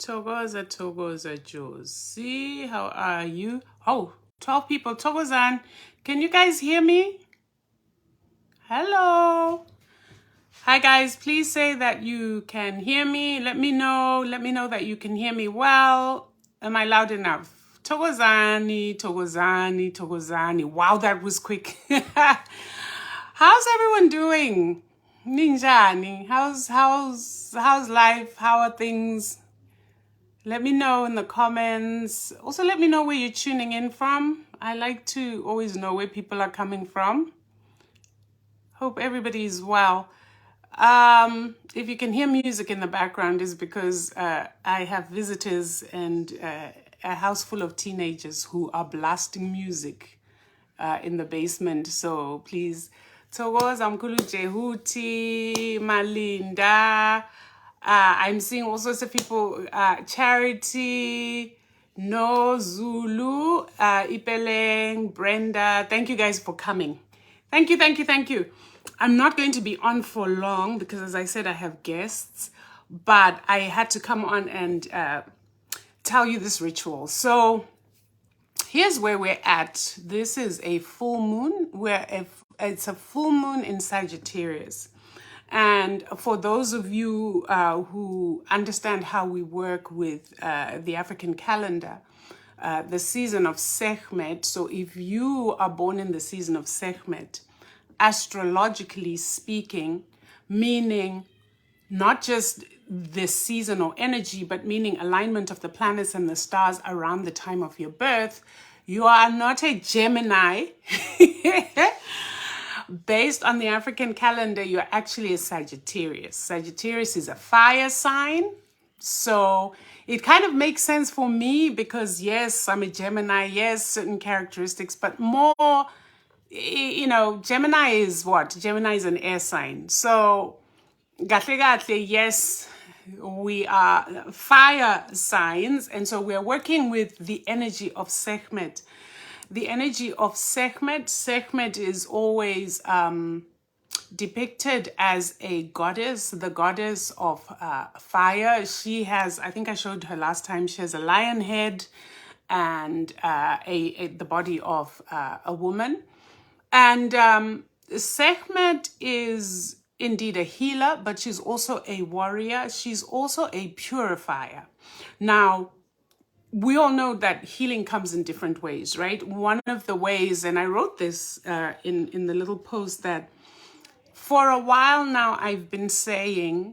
Togoza Josie, how are you? Oh, 12 people. Togozan, can you guys hear me? Hello. Hi guys, please say that you can hear me. Let me know that you can hear me well. Am I loud enough? Togozani. Wow, that was quick. How's everyone doing? Ninjani, how's life? How are things? Let me know in the comments. Also, let me know where you're tuning in from. I like to always know where people are coming from. Hope everybody is well. If you can hear music in the background, is because I have visitors and a house full of teenagers who are blasting music in the basement. So please, Togoza Mkulu Jehuti, Malinda. I'm seeing all sorts of people, Charity, No, Zulu, Ipeleng, Brenda. Thank you guys for coming. Thank you. I'm not going to be on for long because, as I said, I have guests, but I had to come on and tell you this ritual. So here's where we're at. This is a full moon. It's a full moon in Sagittarius. And for those of you who understand how we work with the African calendar, the season of Sekmet, so if you are born in the season of Sekmet, astrologically speaking, meaning not just the seasonal energy, but meaning alignment of the planets and the stars around the time of your birth, you are not a Gemini. Based on the African calendar, you're actually a Sagittarius. Sagittarius is a fire sign. So it kind of makes sense for me because, yes, I'm a Gemini. Yes, certain characteristics, but more, Gemini is what? Gemini is an air sign. So, yes, we are fire signs. And so we're working with the energy of Sekmet. The energy of Sekmet is always depicted as a goddess, the goddess of fire. She has, I think I showed her last time, she has a lion head and the body of a woman. And Sekmet is indeed a healer, but she's also a warrior. She's also a purifier. Now, we all know that healing comes in different ways, right? One of the ways, and I wrote this in the little post, that for a while now I've been saying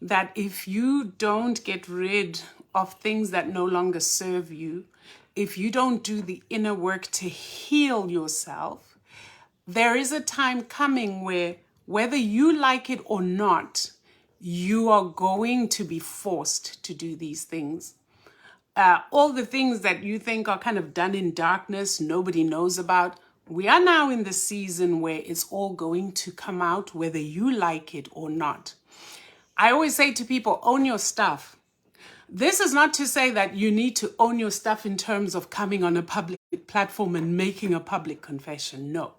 that if you don't get rid of things that no longer serve you, if you don't do the inner work to heal yourself, there is a time coming where, whether you like it or not, you are going to be forced to do these things. All the things that you think are kind of done in darkness, nobody knows about, we are now in the season where it's all going to come out, whether you like it or not. I always say to people, own your stuff. This is not to say that you need to own your stuff in terms of coming on a public platform and making a public confession. No.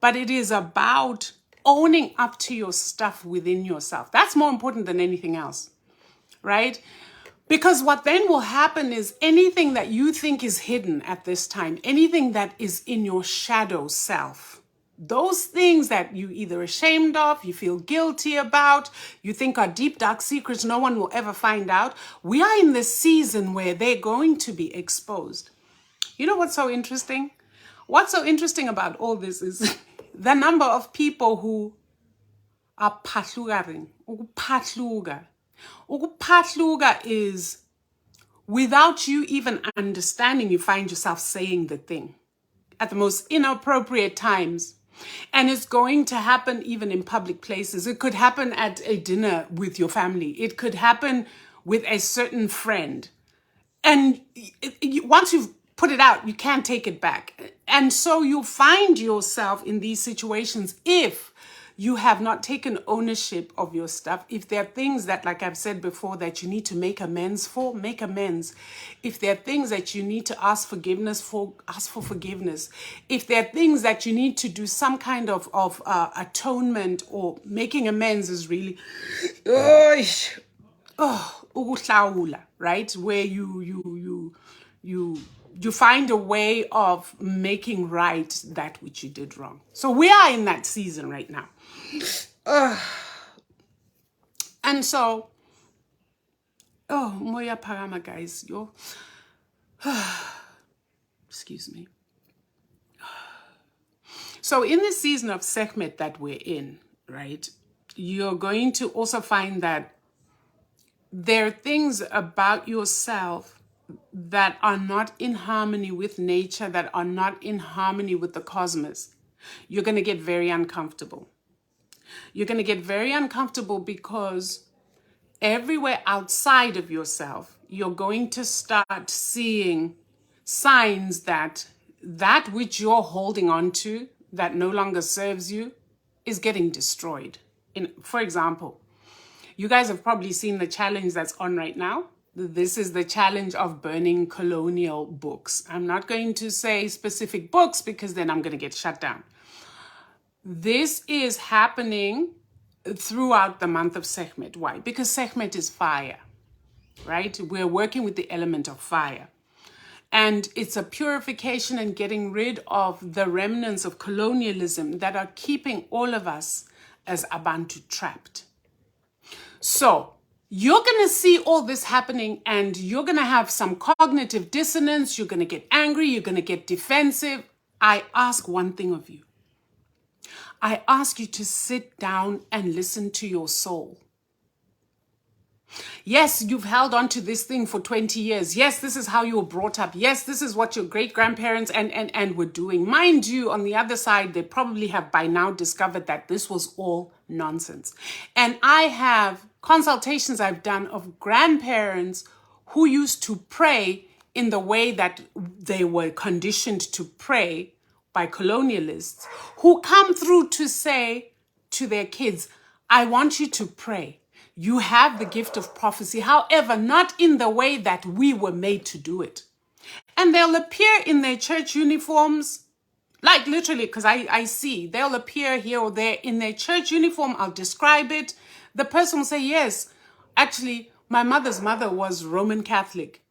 But it is about owning up to your stuff within yourself. That's more important than anything else, right? Because what then will happen is anything that you think is hidden at this time, anything that is in your shadow self, those things that you either ashamed of, you feel guilty about, you think are deep, dark secrets no one will ever find out, we are in this season where they're going to be exposed. You know what's so interesting? What's so interesting about all this is the number of people who are patlugaring, ukupatluga. Ukupatluga is without you even understanding, you find yourself saying the thing at the most inappropriate times. And it's going to happen even in public places. It could happen at a dinner with your family. It could happen with a certain friend. And once you've put it out, you can't take it back. And so you'll find yourself in these situations if you have not taken ownership of your stuff. If there are things that, like I've said before, that you need to make amends for, make amends. If there are things that you need to ask forgiveness for, ask for forgiveness. If there are things that you need to do some kind of atonement or making amends is really, ukuhlawula, right? Where you find a way of making right that which you did wrong. So we are in that season right now. And so, oh, moya parama, guys, yo. Excuse me. So in this season of Sekmet that we're in, right, you're going to also find that there are things about yourself that are not in harmony with nature, that are not in harmony with the cosmos. You're going to get very uncomfortable. You're going to get very uncomfortable because everywhere outside of yourself, you're going to start seeing signs that that which you're holding on to that no longer serves you is getting destroyed. For example, you guys have probably seen the challenge that's on right now. This is the challenge of burning colonial books. I'm not going to say specific books because then I'm going to get shut down. This is happening throughout the month of Sekmet. Why? Because Sekmet is fire, right? We're working with the element of fire. And it's a purification and getting rid of the remnants of colonialism that are keeping all of us as Abantu trapped. So you're going to see all this happening and you're going to have some cognitive dissonance. You're going to get angry. You're going to get defensive. I ask one thing of you. I ask you to sit down and listen to your soul. Yes, you've held on to this thing for 20 years. Yes, this is how you were brought up. Yes, this is what your great-grandparents and were doing. Mind you, on the other side, they probably have by now discovered that this was all nonsense. And I have consultations I've done of grandparents who used to pray in the way that they were conditioned to pray by colonialists, who come through to say to their kids, I want you to pray. You have the gift of prophecy, however, not in the way that we were made to do it. And they'll appear in their church uniforms, like literally, because I see, they'll appear here or there in their church uniform. I'll describe it. The person will say, yes, actually, my mother's mother was Roman Catholic.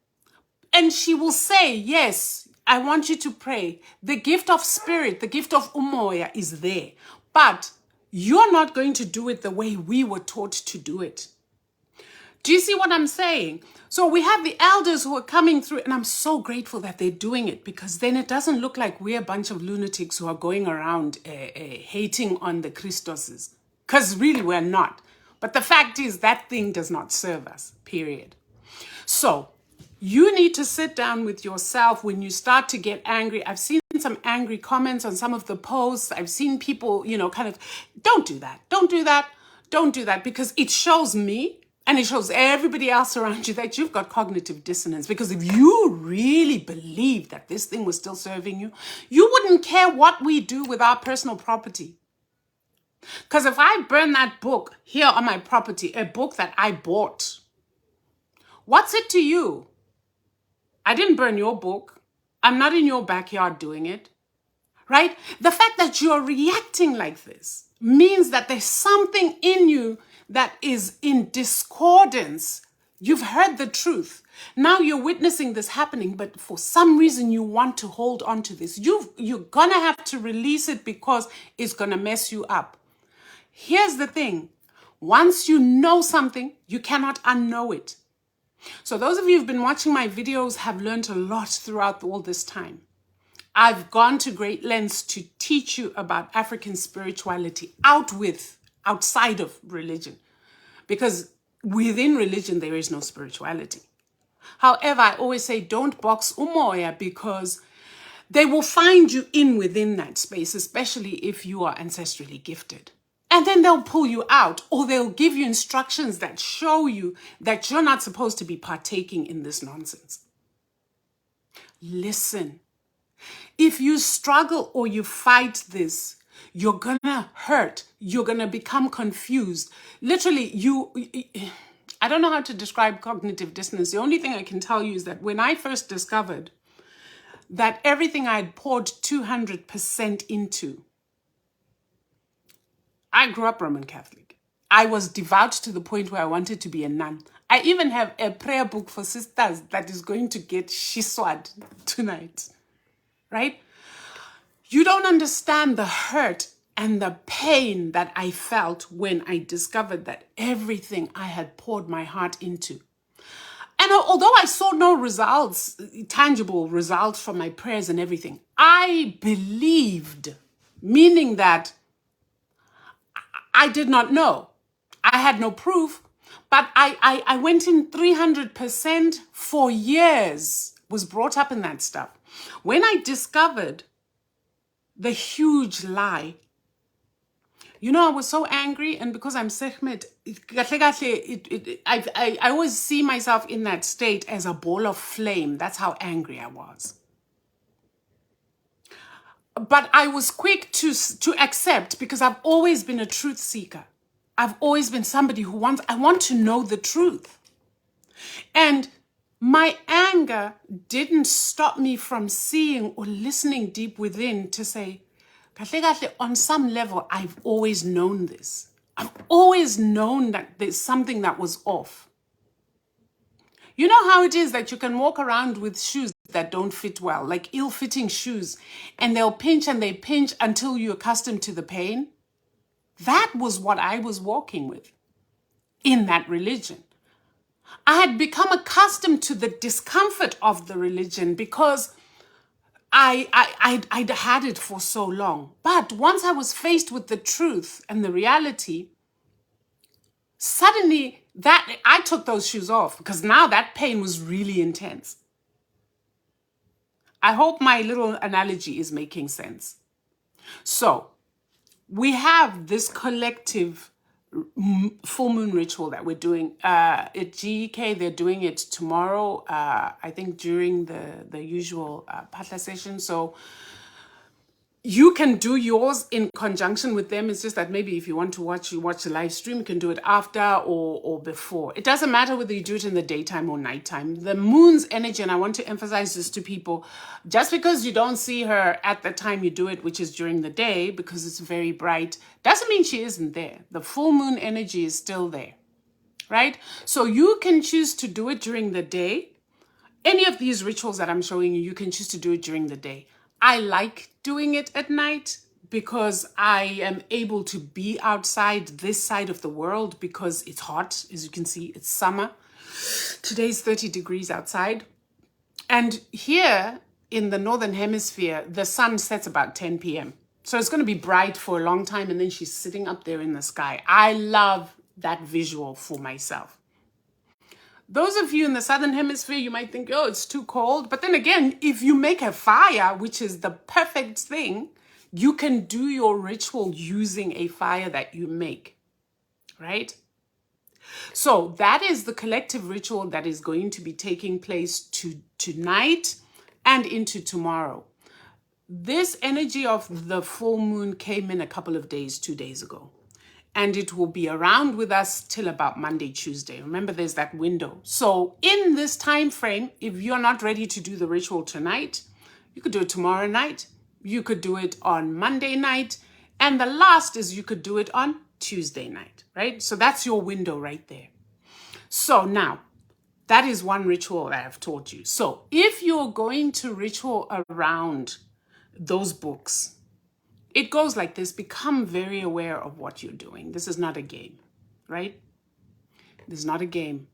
And she will say, yes, I want you to pray. The gift of spirit, the gift of umoya is there. But you're not going to do it the way we were taught to do it. Do you see what I'm saying? So we have the elders who are coming through, and I'm so grateful that they're doing it, because then it doesn't look like we're a bunch of lunatics who are going around hating on the Christoses, because really we're not. But the fact is that thing does not serve us, period. So you need to sit down with yourself when you start to get angry. I've seen some angry comments on some of the posts. I've seen people, kind of, don't do that. Don't do that. Don't do that, because it shows me and it shows everybody else around you that you've got cognitive dissonance. Because if you really believe that this thing was still serving you, you wouldn't care what we do with our personal property. Because if I burn that book here on my property, a book that I bought, what's it to you? I didn't burn your book. I'm not in your backyard doing it, right? The fact that you're reacting like this means that there's something in you that is in discordance. You've heard the truth. Now you're witnessing this happening, but for some reason you want to hold on to this. You're gonna have to release it because it's gonna mess you up. Here's the thing. Once you know something, you cannot unknow it. So those of you who've been watching my videos have learned a lot throughout all this time. I've gone to great lengths to teach you about African spirituality outside of religion, because within religion there is no spirituality. However, I always say don't box umoya, because they will find you within that space, especially if you are ancestrally gifted. And then they'll pull you out, or they'll give you instructions that show you that you're not supposed to be partaking in this nonsense. Listen, if you struggle or you fight this, you're gonna hurt. You're gonna become confused. Literally, I don't know how to describe cognitive dissonance. The only thing I can tell you is that when I first discovered that everything I had poured 200% into, I grew up Roman Catholic. I was devout to the point where I wanted to be a nun. I even have a prayer book for sisters that is going to get shiswad tonight, right? You don't understand the hurt and the pain that I felt when I discovered that everything I had poured my heart into. And although I saw no results, tangible results from my prayers and everything, I believed, meaning that I did not know. I had no proof, but I went in 300% for years, was brought up in that stuff. When I discovered the huge lie, you know, I was so angry, and because I'm Sekmet, I always see myself in that state as a ball of flame. That's how angry I was. But I was quick to accept, because I've always been a truth seeker. I've always been somebody who I want to know the truth. And my anger didn't stop me from seeing or listening deep within to say, on some level, I've always known this. I've always known that there's something that was off. You know how it is that you can walk around with shoes that don't fit well, like ill-fitting shoes, and they'll pinch and they pinch until you're accustomed to the pain? That was what I was walking with in that religion. I had become accustomed to the discomfort of the religion because I'd had it for so long. But once I was faced with the truth and the reality, suddenly I took those shoes off, because now that pain was really intense. I hope my little analogy is making sense. So we have this collective full moon ritual that we're doing. At GEK, they're doing it tomorrow, I think during the usual Patla session. So you can do yours in conjunction with them. It's just that maybe if you want to watch the live stream, you can do it after or before. It doesn't matter whether you do it in the daytime or nighttime. The moon's energy, and I want to emphasize this to people, just because you don't see her at the time you do it, which is during the day, because it's very bright, doesn't mean she isn't there. The full moon energy is still there, right? So you can choose to do it during the day. Any of these rituals that I'm showing you, you can choose to do it during the day. I like doing it at night because I am able to be outside this side of the world, because it's hot. As you can see, it's summer. Today's 30 degrees outside. And here in the Northern Hemisphere, the sun sets about 10 p.m. So it's going to be bright for a long time, and then she's sitting up there in the sky. I love that visual for myself. Those of you in the Southern Hemisphere, you might think, oh, it's too cold. But then again, if you make a fire, which is the perfect thing, you can do your ritual using a fire that you make, right? So that is the collective ritual that is going to be taking place tonight and into tomorrow. This energy of the full moon came in a couple of days, 2 days ago. And it will be around with us till about Monday, Tuesday. Remember, there's that window. So in this time frame, if you're not ready to do the ritual tonight, you could do it tomorrow night. You could do it on Monday night. And the last is you could do it on Tuesday night, right? So that's your window right there. So now, that is one ritual that I've taught you. So if you're going to ritual around those books, it goes like this: become very aware of what you're doing. This is not a game, right? This is not a game.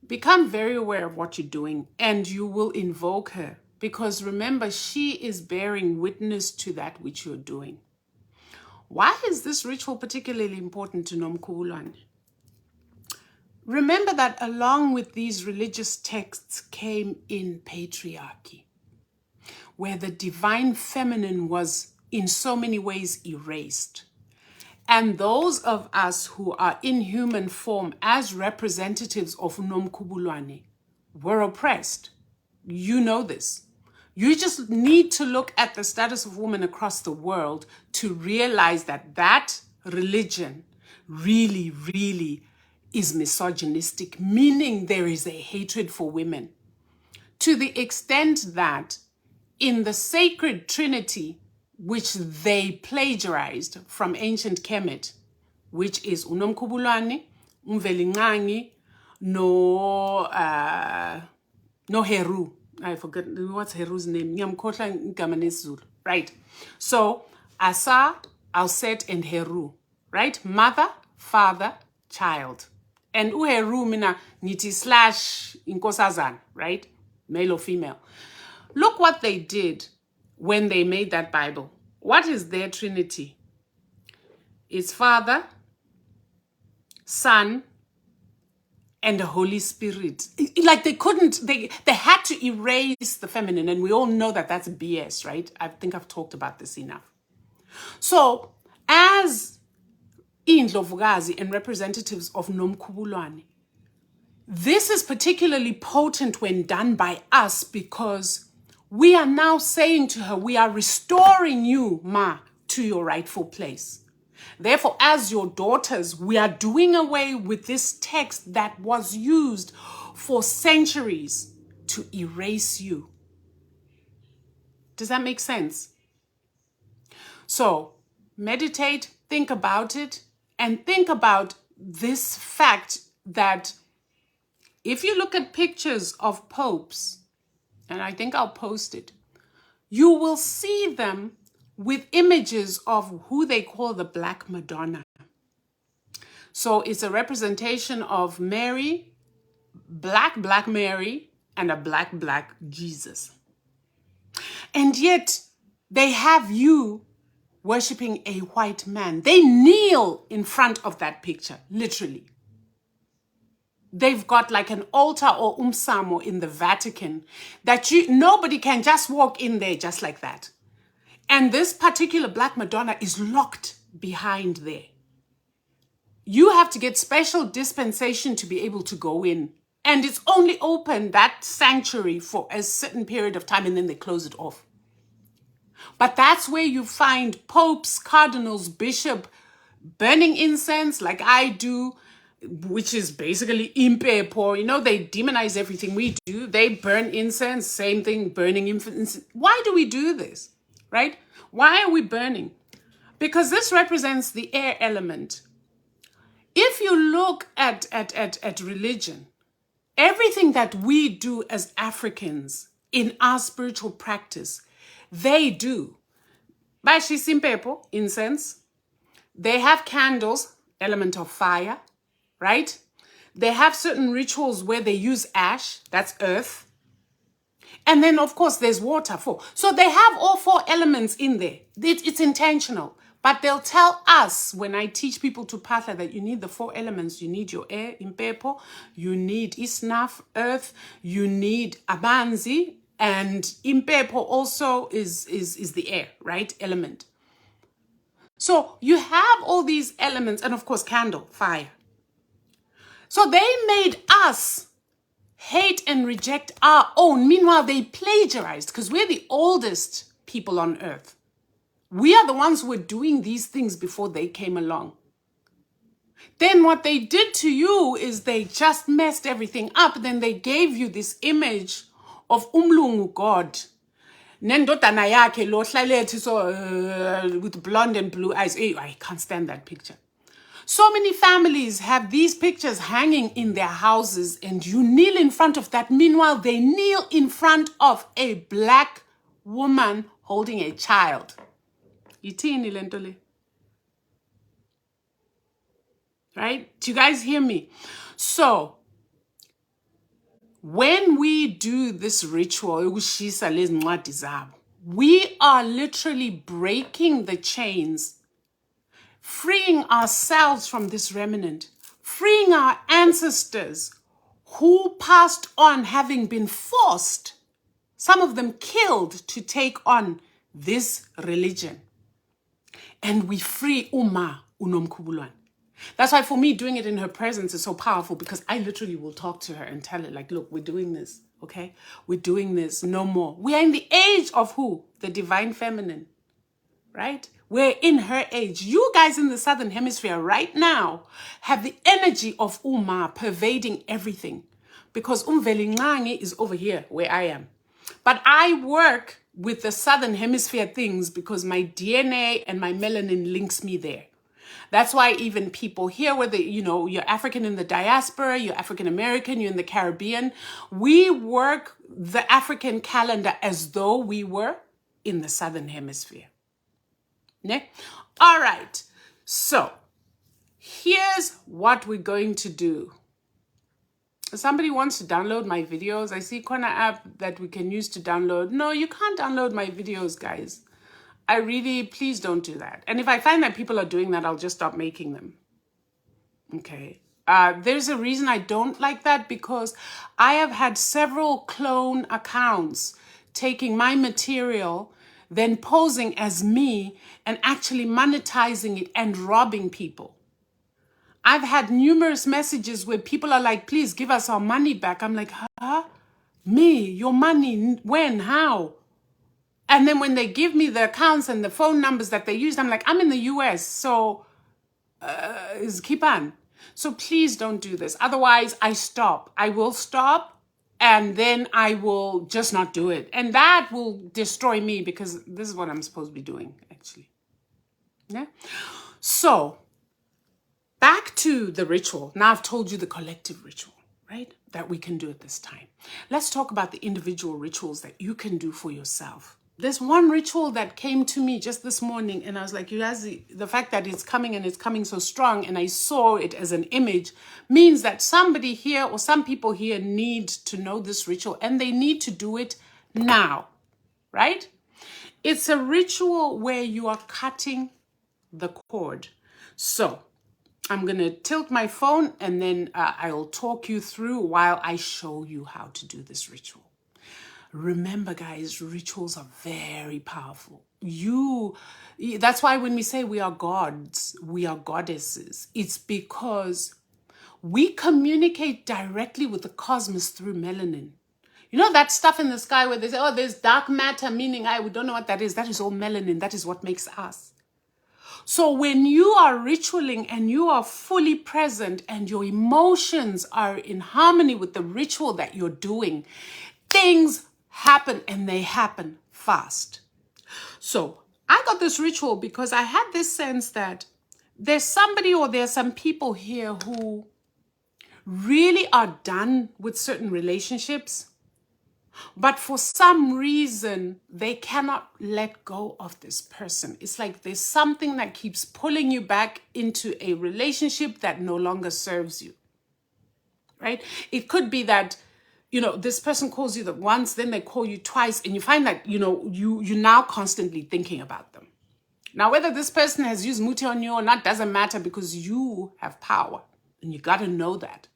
Become very aware of what you're doing, and you will invoke her. Because remember, she is bearing witness to that which you're doing. Why is this ritual particularly important to Nomkhubulwane? Remember that along with these religious texts came in patriarchy, where the divine feminine was in so many ways erased. And those of us who are in human form as representatives of Nomkhubulwane were oppressed. You know this. You just need to look at the status of women across the world to realize that that religion really, really is misogynistic, meaning there is a hatred for women. To the extent that in the sacred trinity, which they plagiarized from ancient Kemet, which is uNomkhubulwane, uMvelinqangi, no Heru. I forgot what's Heru's name. Ngiyamkhohlwa igama lesiZulu. Right. So Asa, Alset, and Heru. Right? Mother, father, child. And uHeru mina ngithi slash inkosazana, right? Male or female. Look what they did when they made that Bible. What is their Trinity? It's Father, Son, and the Holy Spirit. Like they couldn't, they had to erase the feminine, and we all know that that's BS, right? I think I've talked about this enough. So, as Indlovukazi and representatives of Nomkhubulwane, this is particularly potent when done by us because we are now saying to her, we are restoring you, Ma, to your rightful place. Therefore, as your daughters, we are doing away with this text that was used for centuries to erase you. Does that make sense? So, meditate, think about it, and think about this fact that if you look at pictures of popes, and I think I'll post it, you will see them with images of who they call the Black Madonna. So it's a representation of Mary, Black Mary, and a Black Jesus. And yet they have you worshiping a white man. They kneel in front of that picture, literally. They've got like an altar or umsamo in the Vatican that nobody can just walk in there just like that. And this particular Black Madonna is locked behind there. You have to get special dispensation to be able to go in. And it's only open, that sanctuary, for a certain period of time, and then they close it off. But that's where you find popes, cardinals, bishop burning incense like I do, which is basically impepo. You know, they demonize everything we do. They burn incense, same thing, burning incense. Why do we do this, right? Why are we burning? Because this represents the air element. If you look at religion, everything that we do as Africans in our spiritual practice, they do. Bashi simpepo, incense. They have candles, element of fire, right? They have certain rituals where they use ash, that's earth. And then, of course, there's water. So they have all four elements in there. It's intentional. But they'll tell us, when I teach people to patha, that you need the four elements. You need your air, impepo. You need isnaf, earth. You need abanzi. And impepo also is the air, right? Element. So you have all these elements. And, of course, candle, fire. So they made us hate and reject our own. Meanwhile, they plagiarized because we're the oldest people on earth. We are the ones who were doing these things before they came along. Then what they did to you is they just messed everything up. Then they gave you this image of Umlungu God. Nendodana yakhe lo hlalethi so with blonde and blue eyes. I can't stand that picture. So many families have these pictures hanging in their houses and you kneel in front of that. Meanwhile, they kneel in front of a black woman holding a child. Yithini lento le? Right? Do you guys hear me? So, when we do this ritual, we are literally breaking the chains, freeing ourselves from this remnant, freeing our ancestors who passed on having been forced, some of them killed, to take on this religion. And we free Uma uNomkhubulwane. That's why for me, doing it in her presence is so powerful, because I literally will talk to her and tell her, like, look, we're doing this, okay? We're doing this, no more. We are in the age of who? The divine feminine, right? We're in her age. You guys in the Southern Hemisphere right now have the energy of Uma pervading everything, because Umvelinqangi is over here where I am. But I work with the Southern Hemisphere things because my DNA and my melanin links me there. That's why even people here, whether, you know, you're African in the diaspora, you're African American, you're in the Caribbean, we work the African calendar as though we were in the Southern Hemisphere. Ne? All right. So here's what we're going to do. Somebody wants to download my videos. I see Corner app that we can use to download. No, you can't download my videos, guys. I really, please don't do that. And if I find that people are doing that, I'll just stop making them. Okay. There's a reason I don't like that, because I have had several clone accounts taking my material, then posing as me and actually monetizing it and robbing people. I've had numerous messages where people are like, please give us our money back. I'm like, huh? Me? Your money? When? How? And then when they give me the accounts and the phone numbers that they used, I'm like, I'm in the US, so keep on. So please don't do this. Otherwise, I stop. I will stop, and then I will just not do it. And that will destroy me, because this is what I'm supposed to be doing, actually. Yeah. So back to the ritual. Now I've told you the collective ritual, right? That we can do at this time. Let's talk about the individual rituals that you can do for yourself. There's one ritual that came to me just this morning, and I was like, you guys, the fact that it's coming and it's coming so strong, and I saw it as an image, means that somebody here or some people here need to know this ritual, and they need to do it now, right? It's a ritual where you are cutting the cord. So I'm going to tilt my phone, and then I'll talk you through while I show you how to do this ritual. Remember, guys, rituals are very powerful. That's why when we say we are gods, we are goddesses, it's because we communicate directly with the cosmos through melanin. You know that stuff in the sky where they say, oh, there's dark matter, meaning we don't know what that is. That is all melanin. That is what makes us. So when you are ritualing and you are fully present and your emotions are in harmony with the ritual that you're doing, things happen, and they happen fast. So I got this ritual because I had this sense that there's somebody or there's some people here who really are done with certain relationships, but for some reason they cannot let go of this person. It's like there's something that keeps pulling you back into a relationship that no longer serves you, right? It could be that, you know, this person calls you once, then they call you twice, and you find that, you know, you're now constantly thinking about them. Now, whether this person has used muti on you or not doesn't matter, because you have power, and you got to know that.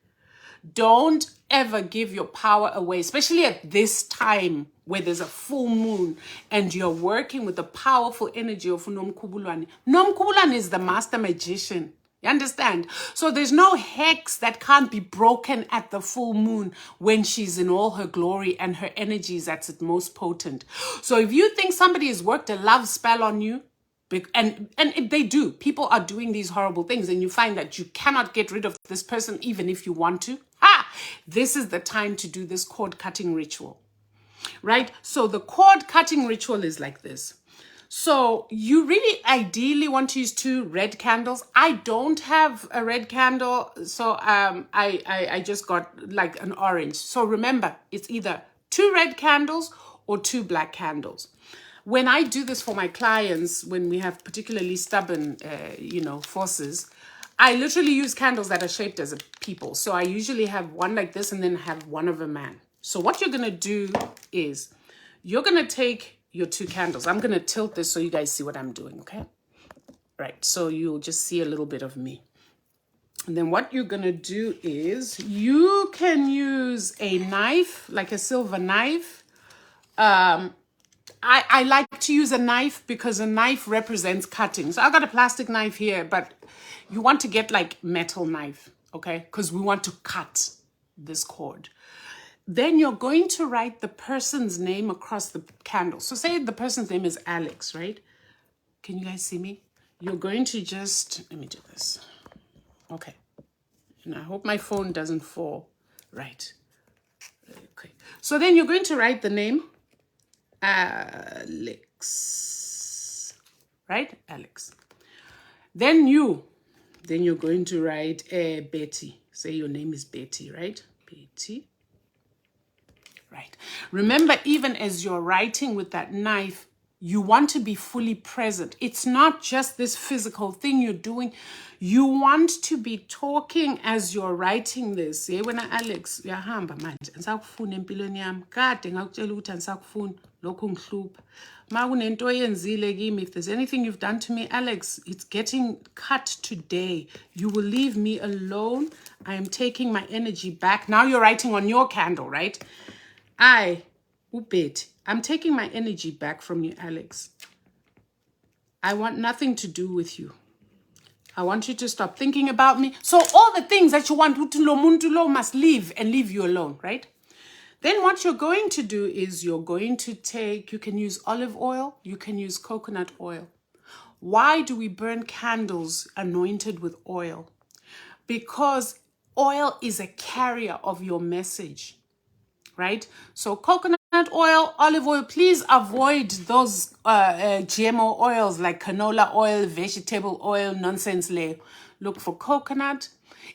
Don't ever give your power away, especially at this time where there's a full moon and you're working with the powerful energy of Nomkhubulwane. Nomkhubulwane is the master magician. You understand? So there's no hex that can't be broken at the full moon when she's in all her glory and her energy is at its most potent. So if you think somebody has worked a love spell on you, and they do, people are doing these horrible things, and you find that you cannot get rid of this person even if you want to, this is the time to do this cord cutting ritual, right? So the cord cutting ritual is like this. So you really ideally want to use 2 red candles. I don't have a red candle, so I just got like an orange. So remember, it's either 2 red candles or 2 black candles. When I do this for my clients, when we have particularly stubborn, forces, I literally use candles that are shaped as a people. So I usually have one like this and then have one of a man. So what you're going to do is you're going to take your 2 candles. I'm going to tilt this so you guys see what I'm doing, okay? Right, so you'll just see a little bit of me. And then what you're going to do is you can use a knife, like a silver knife. I like to use a knife because a knife represents cutting. So I've got a plastic knife here, but you want to get like metal knife, okay? Because we want to cut this cord. Then you're going to write the person's name across the candle. So say the person's name is Alex, right? Can you guys see me? You're going to just, let me do this. Okay. And I hope my phone doesn't fall. Right. Okay. So then you're going to write the name Alex, right? Alex. Then you're going to write Betty. Say your name is Betty, right? Betty. Right. Remember, even as you're writing with that knife, you want to be fully present. It's not just this physical thing you're doing. You want to be talking as you're writing this. Wena Alex, uyahamba manje. Angisakufuna empilweni yami. Kade ngakutshela ukuthi angisakufuna. Lokhu ngihlupha. Ma kunento oyenzile kimi, if there's anything you've done to me, Alex, it's getting cut today. You will leave me alone. I am taking my energy back. Now you're writing on your candle, right? I'm taking my energy back from you, Alex. I want nothing to do with you. I want you to stop thinking about me. So all the things that you want, Muntulo must leave and leave you alone, right? Then what you're going to do is you're going to take, you can use olive oil, you can use coconut oil. Why do we burn candles anointed with oil? Because oil is a carrier of your message. Right? So coconut oil, olive oil, please avoid those GMO oils like canola oil, vegetable oil, nonsense. Look for coconut.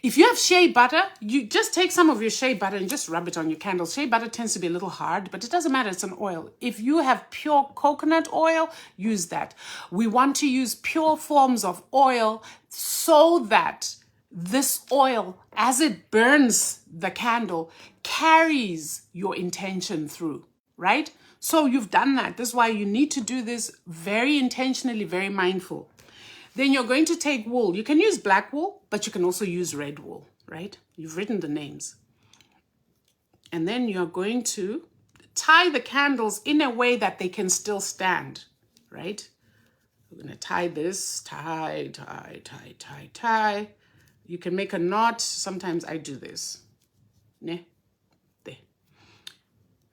If you have shea butter, you just take some of your shea butter and just rub it on your candles. Shea butter tends to be a little hard, but it doesn't matter. It's an oil. If you have pure coconut oil, use that. We want to use pure forms of oil so that this oil, as it burns the candle, carries your intention through, right? So you've done that. That's why you need to do this very intentionally, very mindful. Then you're going to take wool. You can use black wool, but you can also use red wool, right? You've written the names. And then you're going to tie the candles in a way that they can still stand, right? We're going to tie this, tie. You can make a knot. Sometimes I do this. Ne? There.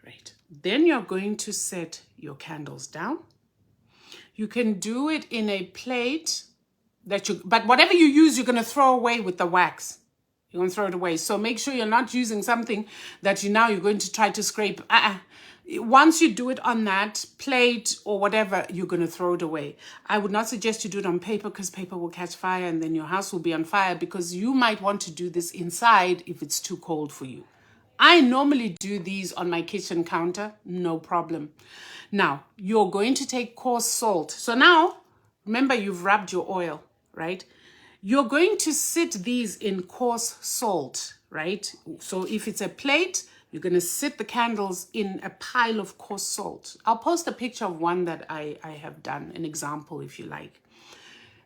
Right. Then you're going to set your candles down. You can do it in a plate but whatever you use, you're going to throw away with the wax. You're going to throw it away. So make sure you're not using something that you're going to try to scrape. Once you do it on that plate or whatever, you're going to throw it away. I would not suggest you do it on paper because paper will catch fire and then your house will be on fire because you might want to do this inside if it's too cold for you. I normally do these on my kitchen counter, no problem. Now, you're going to take coarse salt. So now, remember you've rubbed your oil, right? You're going to sit these in coarse salt, right? So if it's a plate, you're going to sit the candles in a pile of coarse salt. I'll post a picture of one that I have done, an example if you like.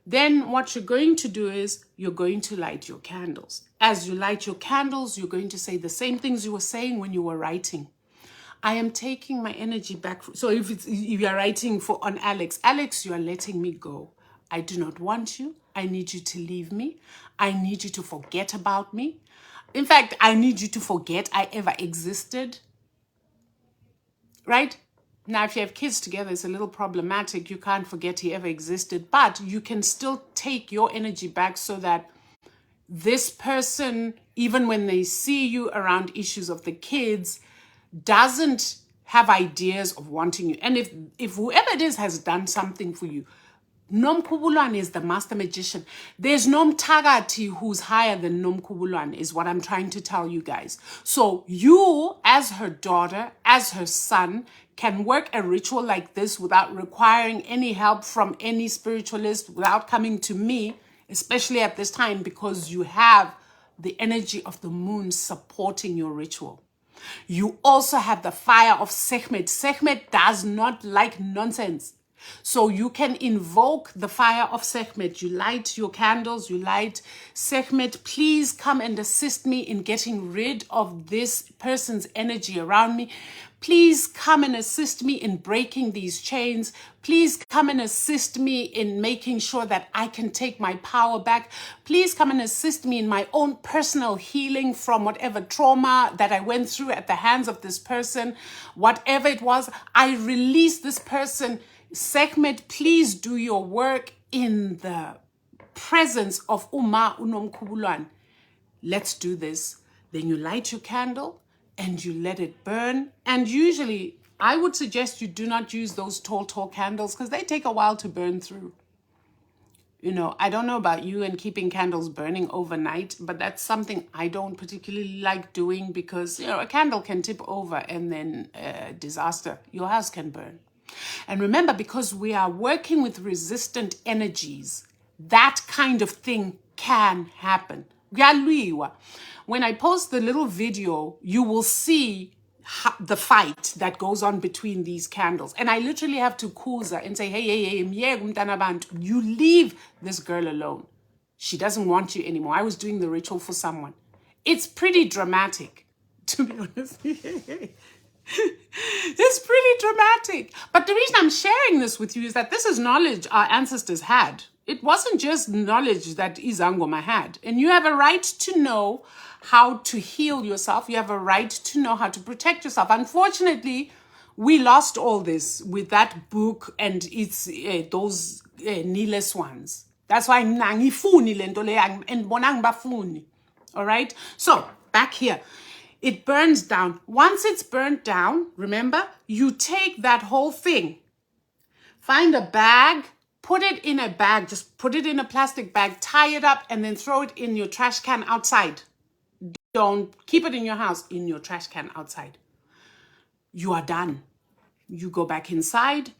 Then what you're going to do is you're going to light your candles. As you light your candles, you're going to say the same things you were saying when you were writing. I am taking my energy back. So if you are writing on Alex, you are letting me go. I do not want you. I need you to leave me. I need you to forget about me. In fact, I need you to forget I ever existed. Right? Now, if you have kids together, it's a little problematic. You can't forget he ever existed, but you can still take your energy back so that this person, even when they see you around issues of the kids, doesn't have ideas of wanting you. And if whoever it is has done something for you, Nom Kubulwane is the master magician. There's Nom Tagati who's higher than Nom Kubulwane is what I'm trying to tell you guys. So you, as her daughter, as her son, can work a ritual like this without requiring any help from any spiritualist, without coming to me, especially at this time, because you have the energy of the moon supporting your ritual. You also have the fire of Sekmet. Sekmet does not like nonsense. So you can invoke the fire of Sekmet. You light your candles, you light Sekmet. Please come and assist me in getting rid of this person's energy around me. Please come and assist me in breaking these chains. Please come and assist me in making sure that I can take my power back. Please come and assist me in my own personal healing from whatever trauma that I went through at the hands of this person. Whatever it was, I release this person. Sekmet, please do your work in the presence of Uma Unom Kubulwane. Let's do this. Then you light your candle and you let it burn. And usually, I would suggest you do not use those tall candles because they take a while to burn through. You know, I don't know about you and keeping candles burning overnight, but that's something I don't particularly like doing because, you know, a candle can tip over and then disaster. Your house can burn. And remember, because we are working with resistant energies, that kind of thing can happen. When I post the little video, you will see the fight that goes on between these candles. And I literally have to kuza and say, hey, you leave this girl alone. She doesn't want you anymore. I was doing the ritual for someone. It's pretty dramatic, to be honest. It's pretty dramatic. But the reason I'm sharing this with you is that this is knowledge our ancestors had. It wasn't just knowledge that Izangoma had. And you have a right to know how to heal yourself. You have a right to know how to protect yourself. Unfortunately, we lost all this with that book and its those needless ones. That's why ngifuni lento le and bonang bafuni. All right? So, back here. It burns down. Once it's burnt down, remember, you take that whole thing, find a bag, put it in a bag, just put it in a plastic bag, tie it up, and then throw it in your trash can outside. Don't keep it in your house, in your trash can outside. You are done. You go back inside.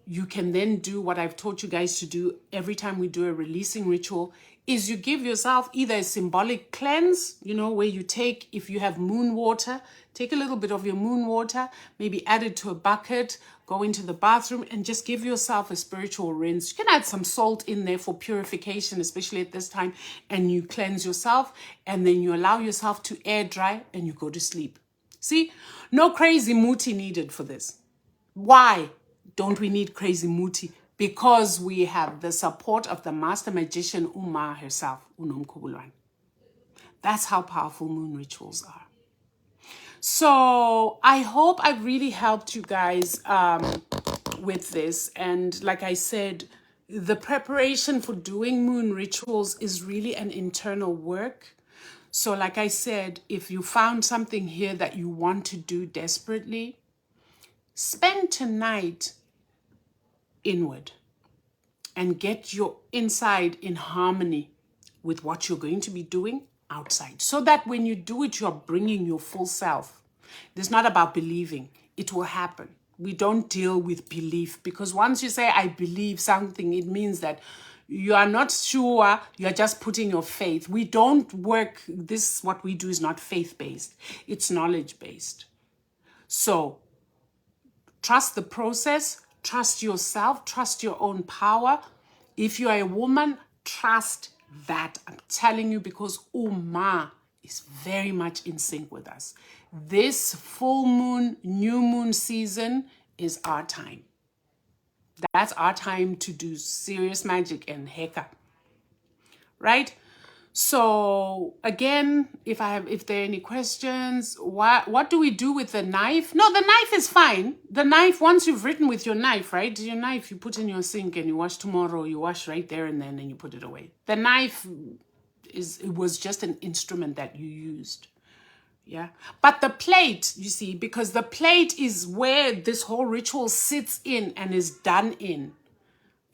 You can then do what I've taught you guys to do every time we do a releasing ritual, is you give yourself either a symbolic cleanse, you know, where you take, if you have moon water, take a little bit of your moon water, maybe add it to a bucket, go into the bathroom and just give yourself a spiritual rinse. You can add some salt in there for purification, especially at this time, and you cleanse yourself and then you allow yourself to air dry and you go to sleep. See, no crazy muti needed for this. Why don't we need crazy muti? Because we have the support of the master magician Uma herself, Unomkhubulwane. That's how powerful moon rituals are. So I hope I've really helped you guys with this. And like I said, the preparation for doing moon rituals is really an internal work. So like I said, if you found something here that you want to do desperately, spend tonight inward and get your inside in harmony with what you're going to be doing outside, so that when you do it, you're bringing your full self. It's not about believing. It will happen. We don't deal with belief, because once you say, I believe something, it means that you are not sure, you're just putting your faith. We don't work, this, what we do is not faith-based. It's knowledge-based. So trust the process, trust yourself, trust your own power. If you are a woman, trust that. I'm telling you, because Uma is very much in sync with us. This full moon, new moon season is our time. That's our time to do serious magic and heka. Right? So again, if there are any questions, what do we do with the knife? No, the knife is fine. The knife, once you've written with your knife, right? Your knife you put in your sink and you wash tomorrow, you wash right there and then you put it away. The knife it was just an instrument that you used. Yeah. But the plate, you see, because the plate is where this whole ritual sits in and is done in.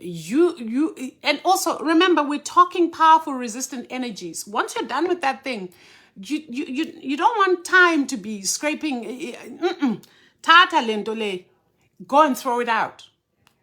And also remember, we're talking powerful resistant energies. Once you're done with that thing, you don't want time to be scraping. Tata lentole, go and throw it out.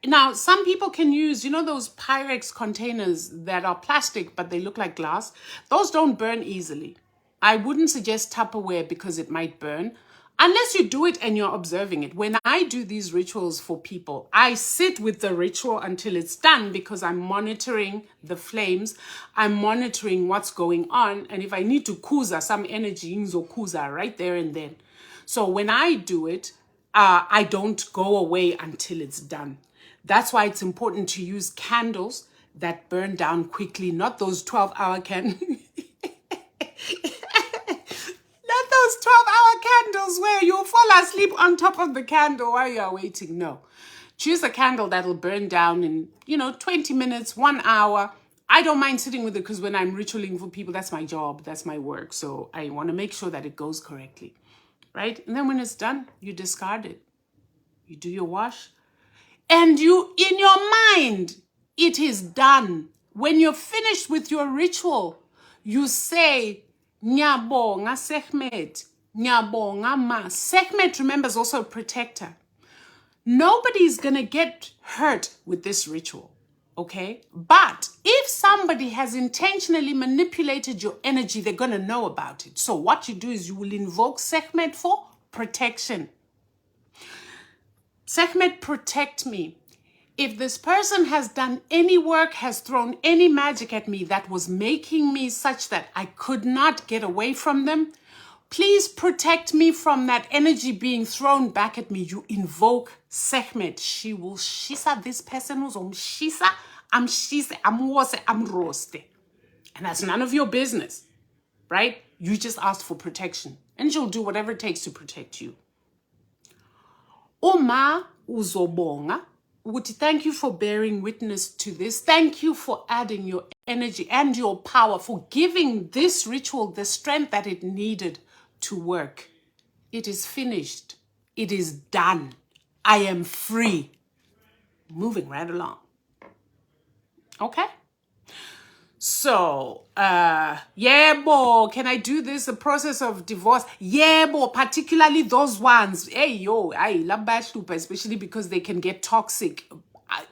Now, some people can use, you know, those Pyrex containers that are plastic, but they look like glass. Those don't burn easily. I wouldn't suggest Tupperware because it might burn. Unless you do it and you're observing it. When I do these rituals for people, I sit with the ritual until it's done, because I'm monitoring the flames. I'm monitoring what's going on. And if I need to kuza some energy, kuza right there and then. So when I do it, I don't go away until it's done. That's why it's important to use candles that burn down quickly, not those 12-hour candles. Not those 12-hour candles where you'll fall asleep on top of the candle while you're waiting. No. Choose a candle that'll burn down in, 20 minutes, 1 hour. I don't mind sitting with it, because when I'm ritualing for people, that's my job, that's my work. So I want to make sure that it goes correctly, right? And then when it's done, you discard it. You do your wash. And you, in your mind, it is done. When you're finished with your ritual, you say, Ngiyabonga Sekmet, Ngiyabonga Ma. Sekmet, remember, is also a protector. Nobody's going to get hurt with this ritual, okay? But if somebody has intentionally manipulated your energy, they're going to know about it. So what you do is you will invoke Sekmet for protection. Sekmet, protect me. If this person has done any work, has thrown any magic at me that was making me such that I could not get away from them, please protect me from that energy being thrown back at me. You invoke Sekmet. She will shisa this person who's shisa, I'm shisa, I'm wose, I'm roste. And that's none of your business, right? You just asked for protection and she'll do whatever it takes to protect you. Uma uzobonga. Uguti, thank you for bearing witness to this. Thank you for adding your energy and your power, for giving this ritual the strength that it needed to work. It is finished. It is done. I am free. Moving right along. Okay? So, yebo, can I do this, the process of divorce? Yebo, particularly those ones. Hey, yo, especially because they can get toxic.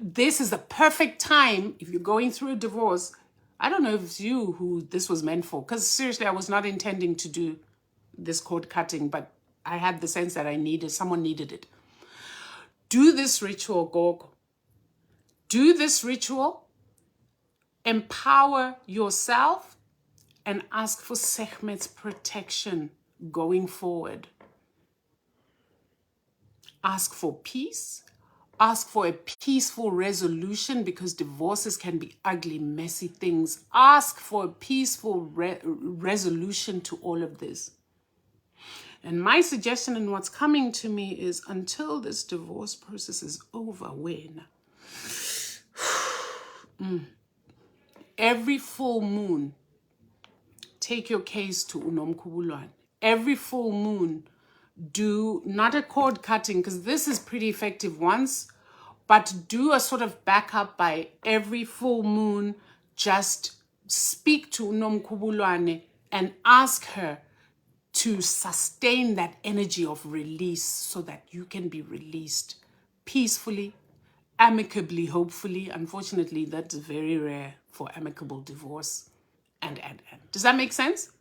This is the perfect time, if you're going through a divorce. I don't know if it's you who this was meant for, because seriously, I was not intending to do this cord cutting, but I had the sense that someone needed it. Do this ritual, Gogo. Do this ritual. Empower yourself and ask for Sekmet's protection going forward. Ask for peace. Ask for a peaceful resolution, because divorces can be ugly, messy things. Ask for a peaceful resolution to all of this. And my suggestion and what's coming to me is, until this divorce process is over, when? Every full moon, take your case to uNomkhubulwane. Every full moon, do not a cord cutting, because this is pretty effective once, but do a sort of backup by every full moon. Just speak to uNomkhubulwane and ask her to sustain that energy of release so that you can be released peacefully, amicably, hopefully. Unfortunately, that's very rare for amicable divorce. And. Does that make sense?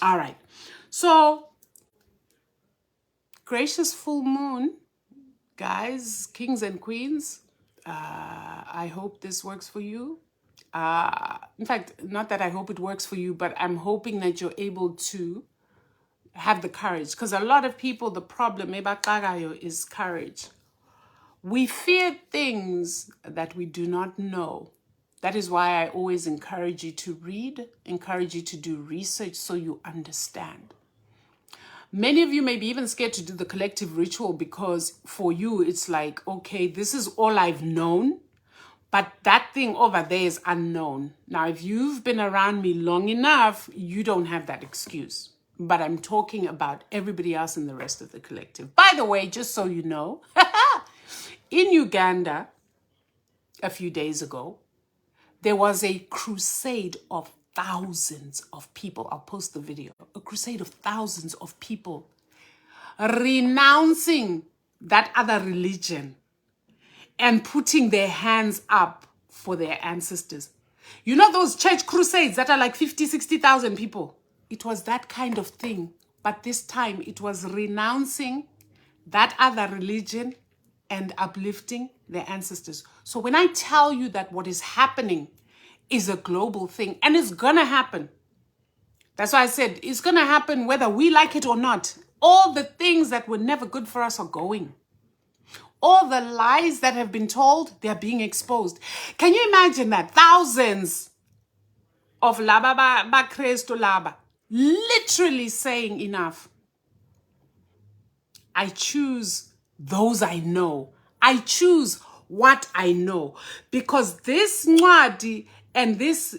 All right. So, gracious full moon, guys, kings and queens, I hope this works for you. In fact, not that I hope it works for you, but I'm hoping that you're able to have the courage. Because a lot of people, the problem is courage. We fear things that we do not know. That is why I always encourage you to read, encourage you to do research so you understand. Many of you may be even scared to do the collective ritual because for you, it's like, okay, this is all I've known, but that thing over there is unknown. Now, if you've been around me long enough, you don't have that excuse. But I'm talking about everybody else in the rest of the collective. By the way, just so you know, in Uganda, a few days ago, there was a crusade of thousands of people. I'll post the video. A crusade of thousands of people renouncing that other religion and putting their hands up for their ancestors. You know those church crusades that are like 50, 60,000 people? It was that kind of thing. But this time it was renouncing that other religion and uplifting their ancestors. So when I tell you that what is happening is a global thing, and it's gonna happen. That's why I said it's gonna happen whether we like it or not. All the things that were never good for us are going. All the lies that have been told, they're being exposed. Can you imagine that? Thousands of laba ba Kristu laba literally saying enough. I choose those I know. I choose what I know. Because this Nwadi and this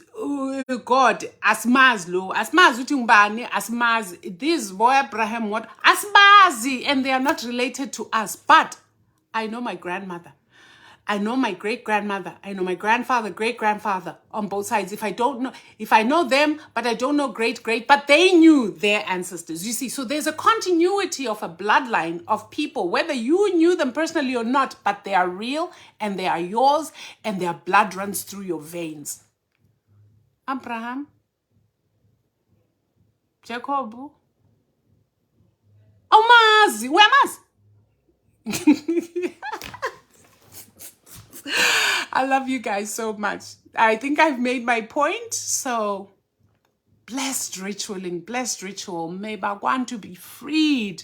God, asmaz, this boy Abraham, what? Asmazi, and they are not related to us. But I know my grandmother. I know my great-grandmother. I know my grandfather, great-grandfather on both sides. If I know them, but I don't know great-great, but they knew their ancestors. You see, so there's a continuity of a bloodline of people, whether you knew them personally or not, but they are real and they are yours and their blood runs through your veins. Abraham, Jacob, Omazi, Wemas. I love you guys so much. I think I've made my point. So blessed ritualing, blessed ritual. May Bhagwan to be freed.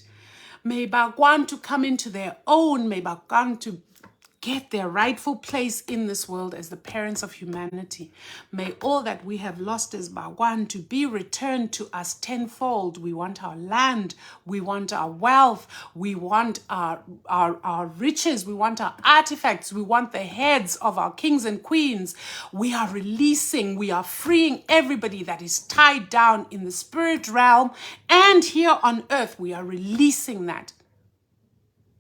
May Bhagwan to come into their own. May Bhagwan to get their rightful place in this world as the parents of humanity. May all that we have lost as Bhagwan to be returned to us tenfold. We want our land, we want our wealth, we want our riches, we want our artifacts, we want the heads of our kings and queens. We are releasing, we are freeing everybody that is tied down in the spirit realm and here on earth. We are releasing that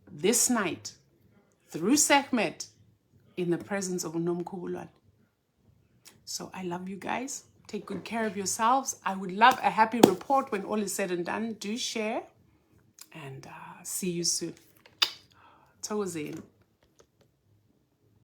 this night through Sekmet, in the presence of Unomkhubulwane. So I love you guys. Take good care of yourselves. I would love a happy report when all is said and done. Do share. And see you soon. Tozeni.